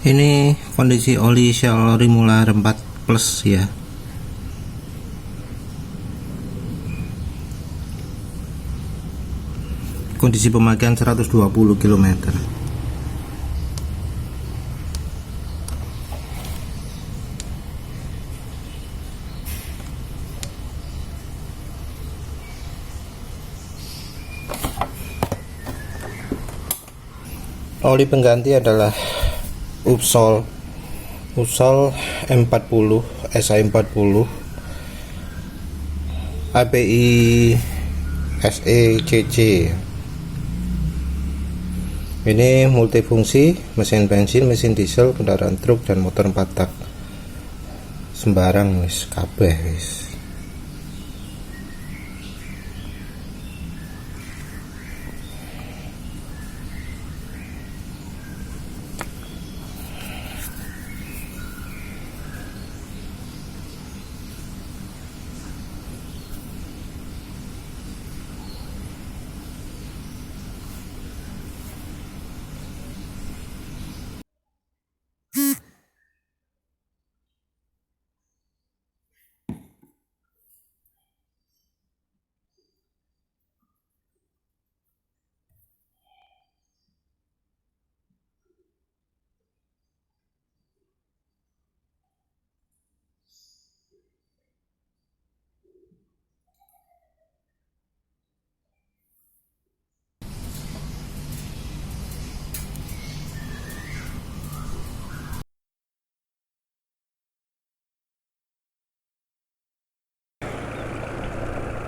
Ini kondisi oli Shell Rimula 4 Plus ya. Kondisi pemakaian 120 km. Oli pengganti adalah Upsol M40 SA40 API SECC. Ini multifungsi, mesin bensin, mesin diesel, kendaraan truk dan motor 4 tak. Sembarang wis kabeh wis.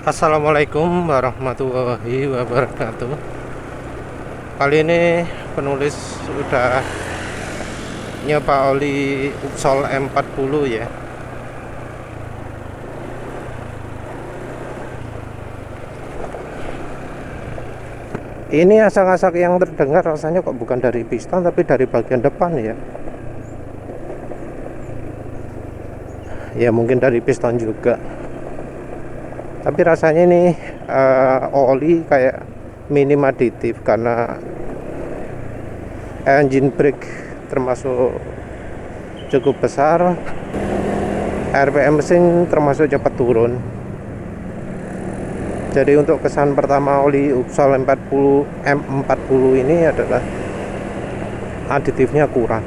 Assalamualaikum warahmatullahi wabarakatuh. Kali ini penulis udah nyoba oli Upsol M40 ya. Ini asak-asak yang terdengar rasanya kok bukan dari piston tapi dari bagian depan ya. Ya mungkin dari piston juga. Tapi rasanya ini oli kayak minim aditif karena engine brake termasuk cukup besar, RPM mesin termasuk cepat turun. Jadi untuk kesan pertama oli Upsol M40 ini adalah aditifnya kurang.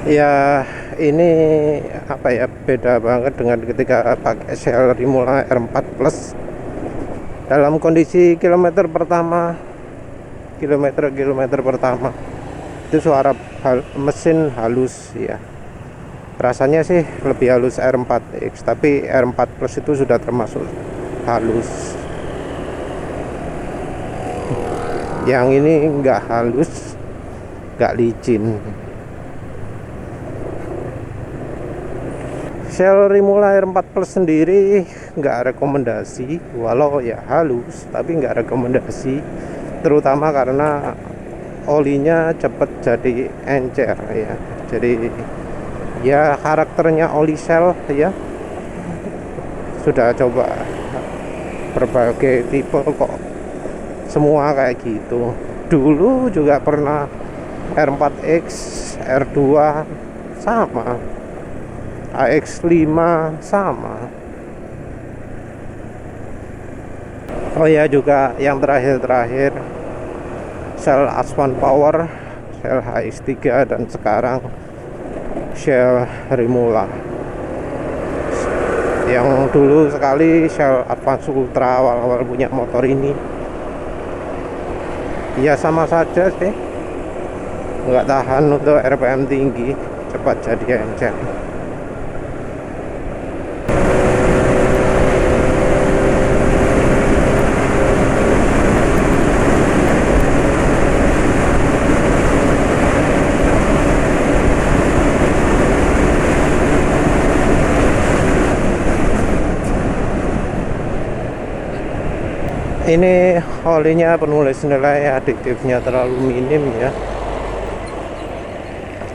Ya ini apa ya, beda banget dengan ketika pakai Shell Rimula R4 Plus. Dalam kondisi kilometer pertama itu suara mesin halus ya. Rasanya sih lebih halus R4X, tapi R4 Plus itu sudah termasuk halus. Yang ini enggak halus, enggak licin. Shell Rimula R4 Plus sendiri nggak rekomendasi, walau ya halus, tapi nggak rekomendasi, terutama karena olinya cepet jadi encer ya. Jadi ya karakternya oli Shell ya, sudah coba berbagai tipe kok semua kayak gitu. Dulu juga pernah R4X, R2 sama, AX5 sama. Oh ya, juga yang terakhir Shell Aswan Power, Shell HX3, dan sekarang Shell Rimula. Yang dulu sekali Shell Advance Ultra awal-awal punya motor ini. Ya sama saja sih, nggak tahan untuk RPM tinggi, cepat jadi encer. Ini olinya penulis nilai aditifnya terlalu minim ya.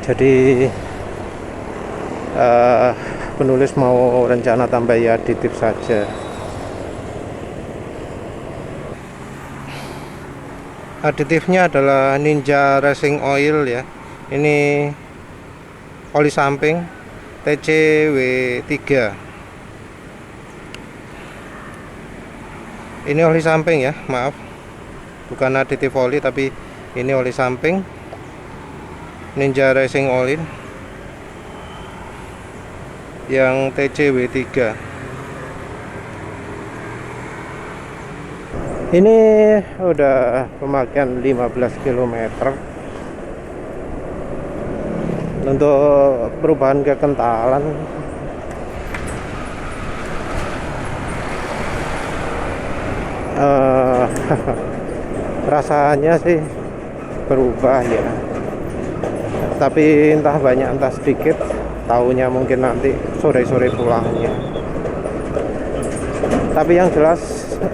Jadi penulis mau rencana tambahi aditif saja. Aditifnya adalah Ninja Racing Oil ya. Ini oli samping TCW3. Ini oli samping ya, maaf. Bukan aditif oli, tapi ini oli samping Ninja Racing Oil yang TCW3. Ini udah pemakaian 15 km. Untuk perubahan kekentalan rasanya sih berubah ya, tapi entah banyak entah sedikit, tahunya mungkin nanti sore-sore pulangnya. Tapi yang jelas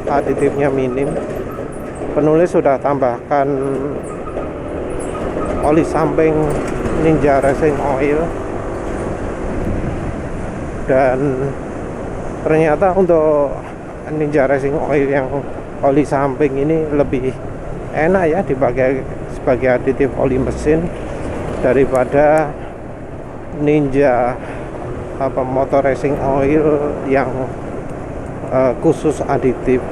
aditifnya minim. Penulis sudah tambahkan oli samping Ninja Racing Oil, dan ternyata untuk Ninja Racing Oil yang oli samping ini lebih enak ya dipakai sebagai aditif oli mesin daripada Ninja motor racing oil yang khusus aditif.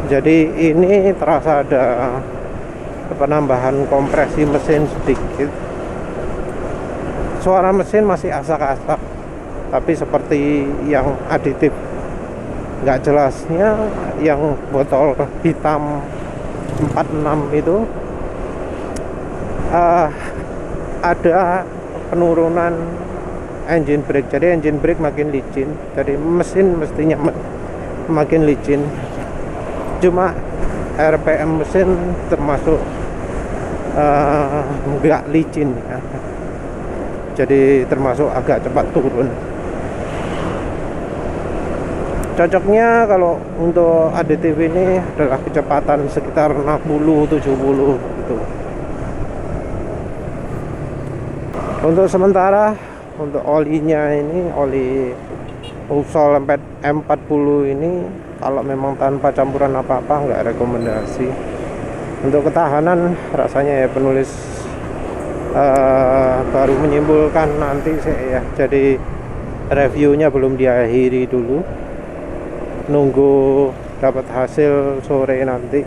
Jadi ini terasa ada penambahan kompresi mesin sedikit. Suara mesin masih asak-asak, tapi seperti yang aditif nggak jelasnya yang botol hitam 46 itu ada penurunan engine brake. Jadi engine brake makin licin, jadi mesin mestinya makin licin. Cuma RPM mesin termasuk nggak licin ya. Jadi termasuk agak cepat turun. Cocoknya kalau untuk aditif ini adalah kecepatan sekitar 60-70 gitu. Untuk sementara untuk olinya ini, oli Upsol M40 ini kalau memang tanpa campuran apa-apa nggak rekomendasi. Untuk ketahanan rasanya ya penulis baru menyimpulkan nanti sih ya. Jadi reviewnya belum diakhiri dulu, nunggu dapat hasil sore nanti.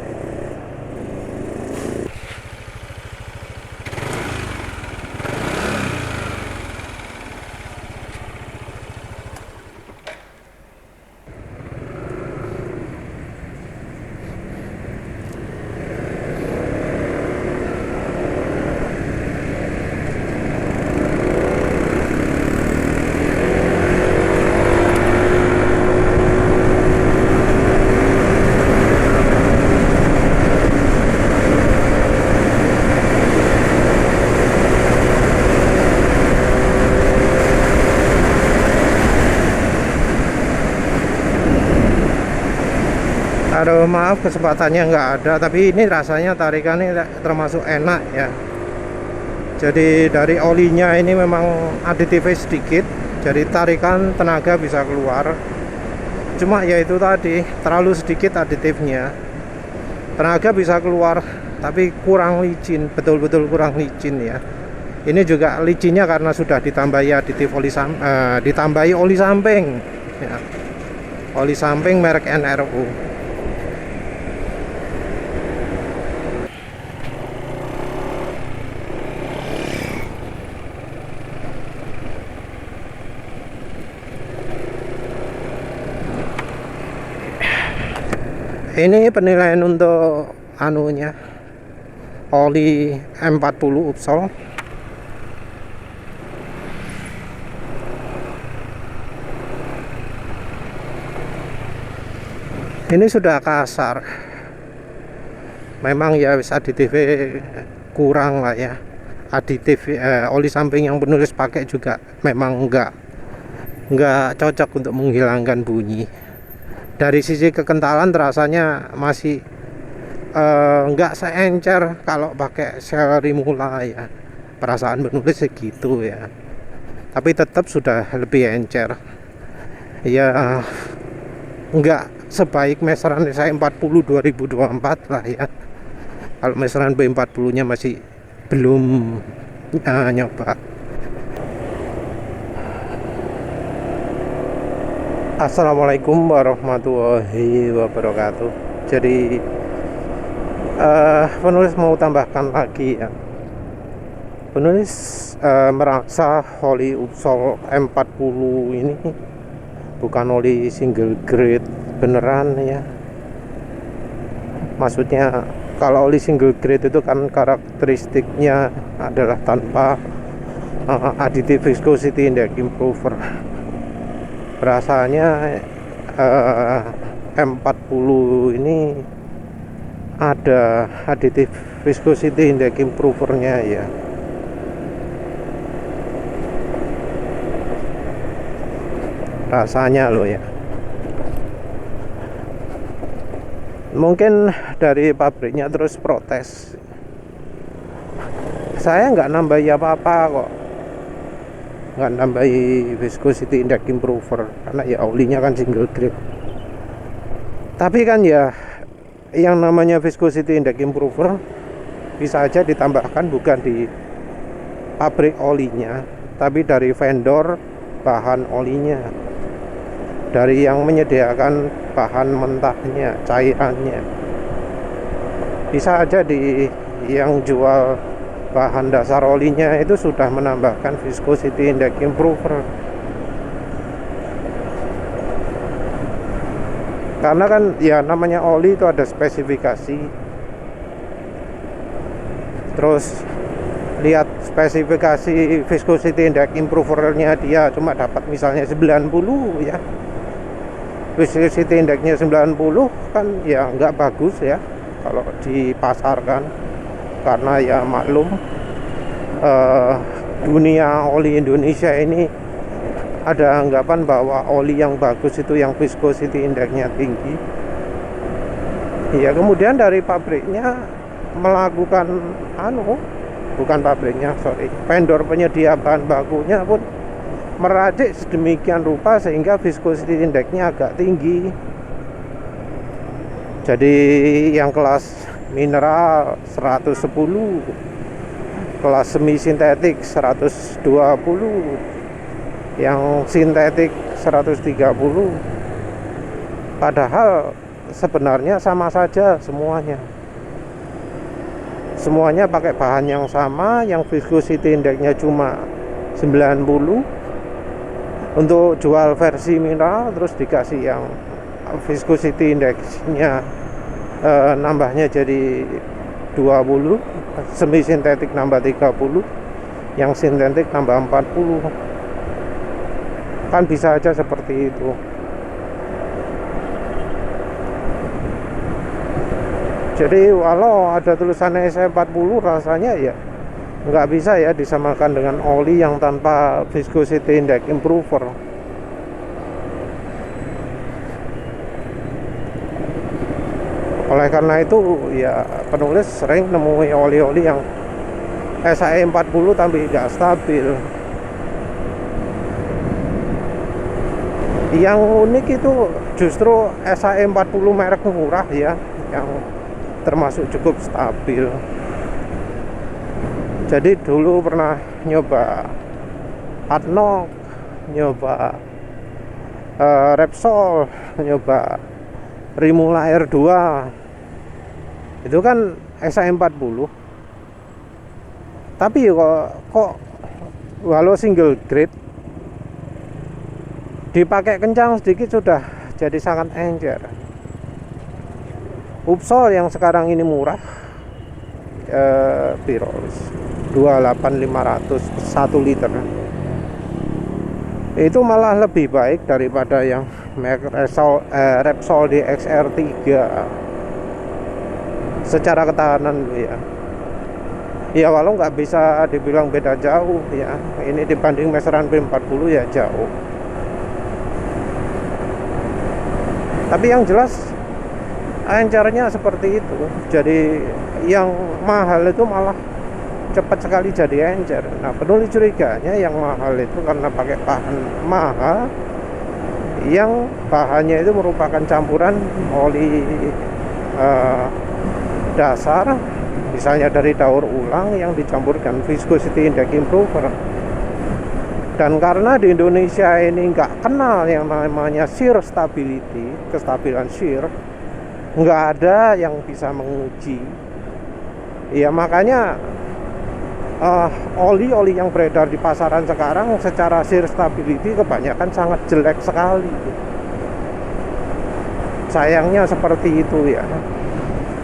Aduh, maaf kesempatannya nggak ada, tapi ini rasanya tarikannya termasuk enak ya. Jadi dari olinya ini memang aditifnya sedikit, jadi tarikan tenaga bisa keluar. Cuma ya itu tadi, terlalu sedikit aditifnya. Tenaga bisa keluar, tapi kurang licin, betul-betul kurang licin ya. Ini juga licinnya karena sudah ditambahi aditif ditambahi oli samping ya. Oli samping merek NRO. Ini penilaian untuk anunya, oli M40 Upsol. Ini sudah kasar. Memang ya aditif kurang lah ya. Aditif oli samping yang penulis pakai juga memang nggak cocok untuk menghilangkan bunyi. Dari sisi kekentalan terasanya masih nggak seencer kalau pakai Celery Mula ya. Perasaan penulis segitu ya. Tapi tetap sudah lebih encer. Ya nggak sebaik meteran saya 40 2024 lah ya. Kalau misalnya B40 nya masih belum nyoba. Assalamualaikum warahmatullahi wabarakatuh. Jadi penulis mau tambahkan lagi ya. Penulis merasa oli Upsol M40 ini bukan oli single grade beneran ya. Maksudnya kalau oli single grade itu kan karakteristiknya adalah tanpa additive viscosity index improver. Rasanya M40 ini ada additive viscosity index improvernya ya. Rasanya loh ya. Mungkin dari pabriknya terus protes. Saya nggak nambahi apa-apa kok, nggak nambahi viscosity index improver karena ya olinya kan single grade. Tapi kan ya yang namanya viscosity index improver bisa aja ditambahkan bukan di pabrik olinya, tapi dari vendor bahan olinya, dari yang menyediakan bahan mentahnya, cairannya. Bisa aja di yang jual bahan dasar olinya itu sudah menambahkan viscosity index improver. Karena kan ya namanya oli itu ada spesifikasi. Terus lihat spesifikasi viscosity index improvernya, dia cuma dapat misalnya 90 ya. Viscosity indexnya 90 kan ya nggak bagus ya kalau dipasarkan, karena ya maklum dunia oli Indonesia ini ada anggapan bahwa oli yang bagus itu yang viscosity indexnya tinggi ya. Kemudian dari pabriknya melakukan bukan pabriknya, vendor penyedia bahan bakunya pun meracik sedemikian rupa sehingga viscosity indexnya agak tinggi. Jadi yang kelas mineral 110, kelas semi sintetik 120, yang sintetik 130. Padahal sebenarnya sama saja semuanya. Semuanya pakai bahan yang sama, yang viscosity indexnya cuma 90. Untuk jual versi mineral terus dikasih yang viscosity indexnya nambahnya jadi 20, semi sintetik nambah 30, yang sintetik nambah 40. Kan bisa aja seperti itu. Jadi walau ada tulisannya SE40, rasanya ya nggak bisa ya disamakan dengan oli yang tanpa viscosity index improver. Oleh karena itu ya penulis sering nemui oli-oli yang SAE40 tapi nggak stabil. Yang unik itu justru SAE40 merek murah ya, yang termasuk cukup stabil. Jadi dulu pernah nyoba Adnok, nyoba Repsol, nyoba Rimula R2. Itu kan SAE40. Tapi kok walau single grade dipakai kencang sedikit sudah jadi sangat encer. Upsol yang sekarang ini murah, Piros 28.500 1 liter, itu malah lebih baik daripada yang Repsol DXR3 secara ketahanan ya. Ya walau nggak bisa dibilang beda jauh ya, ini dibanding meseran B40 ya jauh. Tapi yang jelas encernya seperti itu. Jadi yang mahal itu malah cepat sekali jadi encer. Nah, penulis curiganya yang mahal itu karena pakai bahan mahal, yang bahannya itu merupakan campuran oli dasar misalnya dari daur ulang yang dicampurkan viscosity index improver. Dan karena di Indonesia ini nggak kenal yang namanya shear stability, kestabilan shear, nggak ada yang bisa menguji. Ya makanya oli-oli yang beredar di pasaran sekarang secara shear stability kebanyakan sangat jelek sekali. Sayangnya seperti itu ya.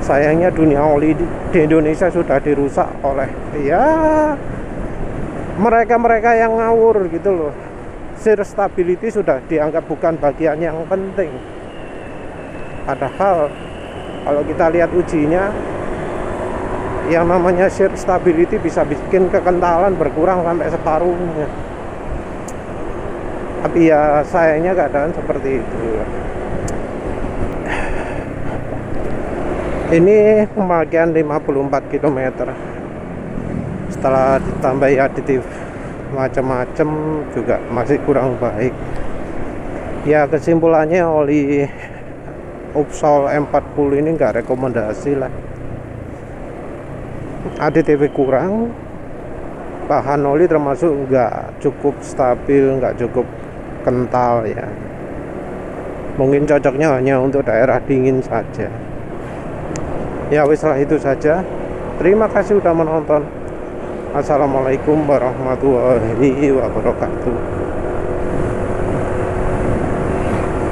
Sayangnya dunia oli di Indonesia sudah dirusak oleh ya mereka-mereka yang ngawur gitu loh. Shear stability sudah dianggap bukan bagian yang penting. Padahal kalau kita lihat ujinya, yang namanya shear stability bisa bikin kekentalan berkurang sampai separuhnya. Tapi ya sayangnya keadaan seperti itu. Ini pemakaian 54 km. Setelah ditambah aditif macam-macam juga masih kurang baik. Ya kesimpulannya oli Upsol M40 ini enggak rekomendasi lah. Aditif kurang, bahan oli termasuk enggak cukup stabil, enggak cukup kental ya. Mungkin cocoknya hanya untuk daerah dingin saja. Ya wis lah, itu saja. Terima kasih sudah menonton. Assalamualaikum warahmatullahi wabarakatuh.